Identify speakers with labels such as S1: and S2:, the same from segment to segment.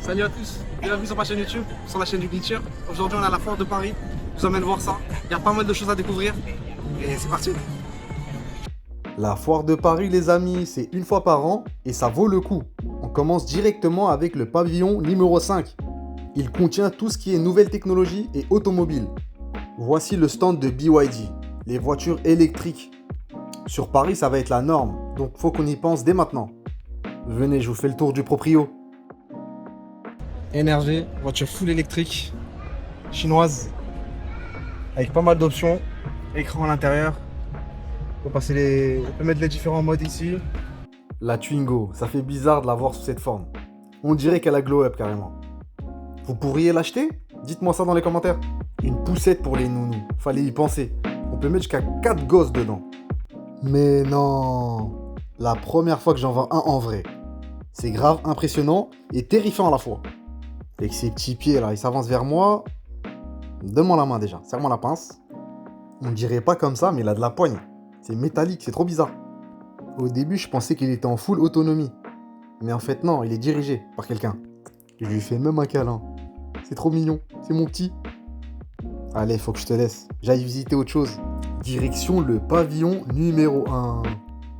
S1: Salut à tous, bienvenue sur ma chaîne YouTube, sur la chaîne du Glitcher. Aujourd'hui on est à la foire de Paris, je vous emmène voir ça. Il y a pas mal de choses à découvrir et c'est parti.
S2: La foire de Paris les amis, c'est une fois par an et ça vaut le coup. On commence directement avec le pavillon numéro 5. Il contient tout ce qui est nouvelle technologie et automobile. Voici le stand de BYD, les voitures électriques. Sur Paris ça va être la norme, donc faut qu'on y pense dès maintenant. Venez, je vous fais le tour du proprio.
S1: NRG, voiture full électrique, chinoise, avec pas mal d'options, écran à l'intérieur. On peut mettre les différents modes ici.
S2: La Twingo, ça fait bizarre de la voir sous cette forme. On dirait qu'elle a glow up carrément. Vous pourriez l'acheter? Dites-moi ça dans les commentaires. Une poussette pour les nounous, fallait y penser. On peut mettre jusqu'à 4 gosses dedans. Mais non, la première fois que j'en vois un en vrai. C'est grave impressionnant et terrifiant à la fois. Avec ses petits pieds là, il s'avance vers moi. Donne-moi la main déjà, serre-moi la pince. On dirait pas comme ça, mais il a de la poigne. C'est métallique, c'est trop bizarre. Au début, je pensais qu'il était en full autonomie. Mais en fait, non, il est dirigé par quelqu'un. Je lui fais même un câlin. C'est trop mignon, c'est mon petit. Allez, faut que je te laisse. J'aille visiter autre chose. Direction le pavillon numéro 1.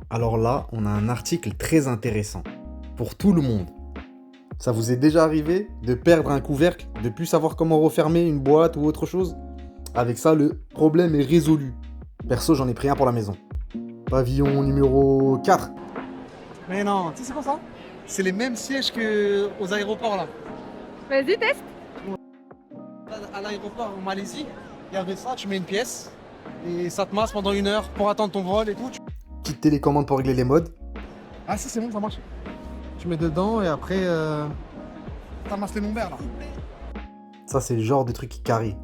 S2: Alors là, on a un article très intéressant. Pour tout le monde. Ça vous est déjà arrivé de perdre un couvercle, de plus savoir comment refermer une boîte ou autre chose? Avec ça, le problème est résolu. Perso, j'en ai pris un pour la maison. Pavillon numéro 4.
S1: Mais non, tu sais c'est quoi ça? C'est les mêmes sièges qu'aux aéroports là.
S3: Vas-y, teste.
S1: À l'aéroport en Malaisie, il y avait ça, tu mets une pièce et ça te masse pendant 1 heure pour attendre ton vol et tout.
S2: Petite télécommande pour régler les modes.
S1: Ah si c'est bon, ça marche. Tu mets dedans et après t'as massé mon verre là.
S2: Ça, c'est le genre de truc qui carry.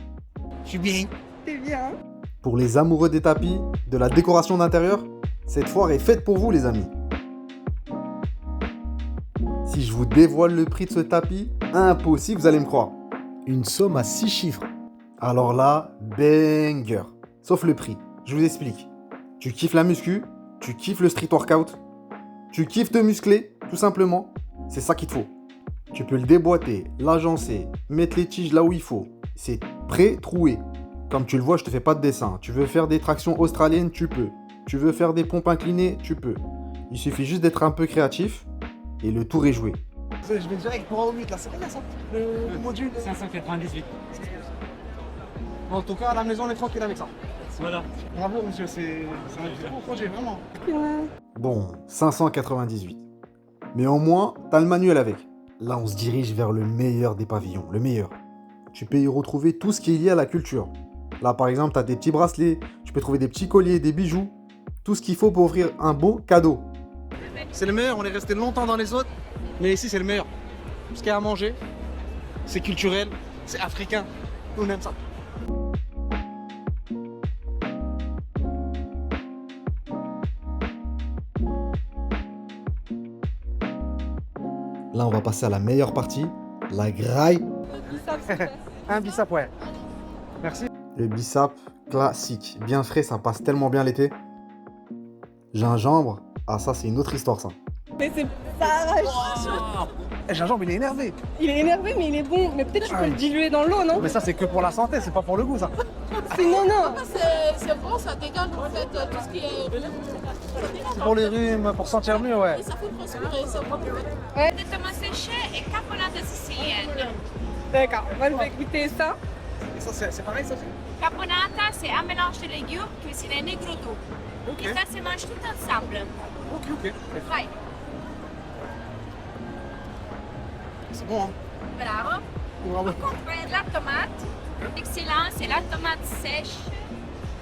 S1: Je suis bien.
S3: C'est bien.
S2: Pour les amoureux des tapis, de la décoration d'intérieur, cette foire est faite pour vous les amis. Si je vous dévoile le prix de ce tapis, impossible, vous allez me croire. Une somme à 6 chiffres. Alors là, banger. Sauf le prix. Je vous explique. Tu kiffes la muscu, tu kiffes le street workout, tu kiffes te muscler, tout simplement. C'est ça qu'il te faut. Tu peux le déboîter, l'agencer, mettre les tiges là où il faut. C'est pré-troué. Comme tu le vois, je te fais pas de dessin. Tu veux faire des tractions australiennes, tu peux. Tu veux faire des pompes inclinées, tu peux. Il suffit juste d'être un peu créatif et le tour est joué.
S1: Je vais direct pour 1,8 là, c'est combien ça? Le module
S4: 598.
S1: En tout cas, à la maison, on est tranquille avec ça.
S4: Voilà.
S1: Bravo, monsieur, c'est un gros projet, vraiment.
S2: Bon, 598. Mais au moins, t'as le manuel avec. Là, on se dirige vers le meilleur des pavillons, le meilleur. Tu peux y retrouver tout ce qui est lié à la culture. Là, par exemple, t'as des petits bracelets, tu peux trouver des petits colliers, des bijoux. Tout ce qu'il faut pour offrir un beau cadeau.
S1: C'est le meilleur, on est resté longtemps dans les autres, mais ici, c'est le meilleur. Tout ce qu'il y a à manger, c'est culturel, c'est africain. Nous, on aime ça.
S2: Là, on va passer à la meilleure partie, la graille.
S1: Un bissap, ouais. Merci.
S2: Le bissap classique, bien frais, ça passe tellement bien l'été. Gingembre, ah ça c'est une autre histoire ça.
S3: Mais c'est ça arrache.
S1: Eh, Gingembre, il est énervé.
S3: Il est énervé, mais il est bon. Mais peut-être tu peux le diluer dans l'eau, non?
S1: Mais ça, c'est que pour la santé, c'est pas pour le goût, ça.
S3: Non, non.
S5: C'est bon, ça dégage en fait tout ce qui est.
S1: C'est pour les rhumes, pour sentir mieux, ouais.
S5: Et ça fait transpirer, c'est bon.
S3: Ouais.
S5: Des tomates séchées et caponate sicilienne.
S3: D'accord. Moi, je vais goûter ça.
S1: Et ça, c'est pareil, ça fait.
S5: Caponata, c'est un mélange de légumes cuisinés négro doux.
S1: Ok.
S5: Et ça se mange tout ensemble.
S1: Ok.
S5: Vai.
S1: C'est bon, hein.
S5: Bravo.
S1: Bravo.
S5: On comprend la tomate. Excellent, c'est la tomate sèche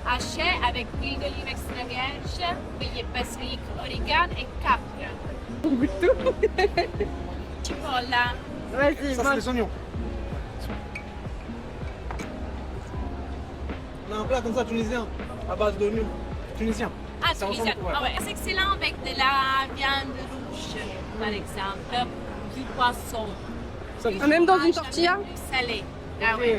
S5: hachée avec huile d'olive extra vierge, feuilles basilic, origan et capre.
S3: On goûte tout.
S5: Cipolla.
S3: Vas-y,
S1: Ça, c'est
S3: mange.
S1: les oignons. On a un plat comme ça, tunisien, à base d'oignons. Tunisien.
S5: Ah,
S1: Ça
S5: tunisien.
S1: ressemble, ouais.
S5: Ah ouais. C'est excellent avec de la viande rouge, par exemple, du poisson.
S1: Ça,
S3: Ah, même dans une
S5: Mange
S3: tortilla?
S5: avec du salé. Ah oui.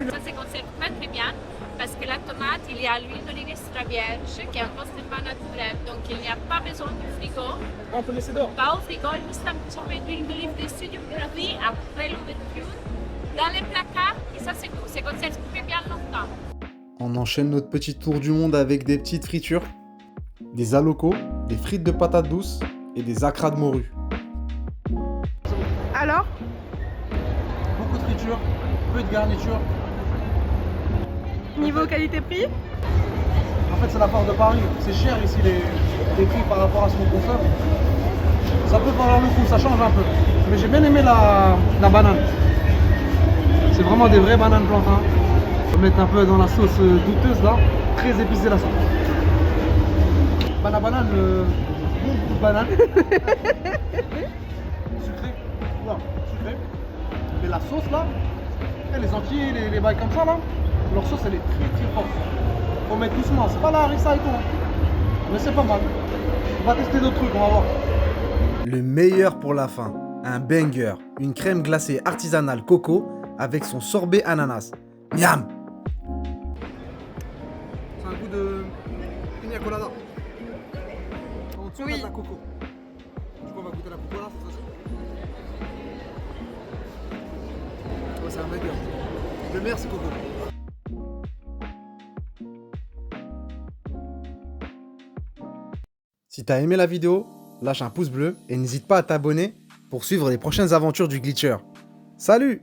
S5: Ça se conserve très très bien. parce que la tomate, il y a l'huile d'olive extra vierge qui est un conservant naturel, donc il n'y a pas besoin du frigo.
S4: On peut laisser dehors.
S5: Pas au frigo, juste un petit peu d'huile d'olive dessus du produit après l'ouverture dans les placards et ça c'est conservé bien longtemps.
S2: On enchaîne notre petit tour du monde avec des petites fritures, des alocos, des frites de patates douces et des acras de morue.
S3: Alors,
S4: Beaucoup de friture, peu de garniture.
S3: niveau qualité-prix,
S4: En fait, c'est la part de Paris. C'est cher ici les prix par rapport à ce qu'on consomme. Ça peut valoir le coup, ça change un peu. Mais j'ai bien aimé la banane. C'est vraiment des vraies bananes plantains. On va mettre un peu dans la sauce douteuse là. Très épicée la sauce. La banane, bon goût de banane. Sucré. Non, sucré. Mais la sauce là, les Antilles, les bails comme ça là, leur sauce elle est très très forte. Faut mettre doucement, c'est pas la harissa et tout. Hein. Mais c'est pas mal. On va tester d'autres trucs, on va voir.
S2: Le meilleur pour la fin, un banger, une crème glacée artisanale coco avec son sorbet ananas. Miam!
S4: C'est un goût de pina colada. En dessous, on a
S3: Oui.
S4: de la coco. Du coup, on va goûter la coco là, cette fois-ci. Ouais, c'est un banger. Le meilleur, c'est coco.
S2: Si t'as aimé la vidéo, lâche un pouce bleu et n'hésite pas à t'abonner pour suivre les prochaines aventures du Glitcher. Salut!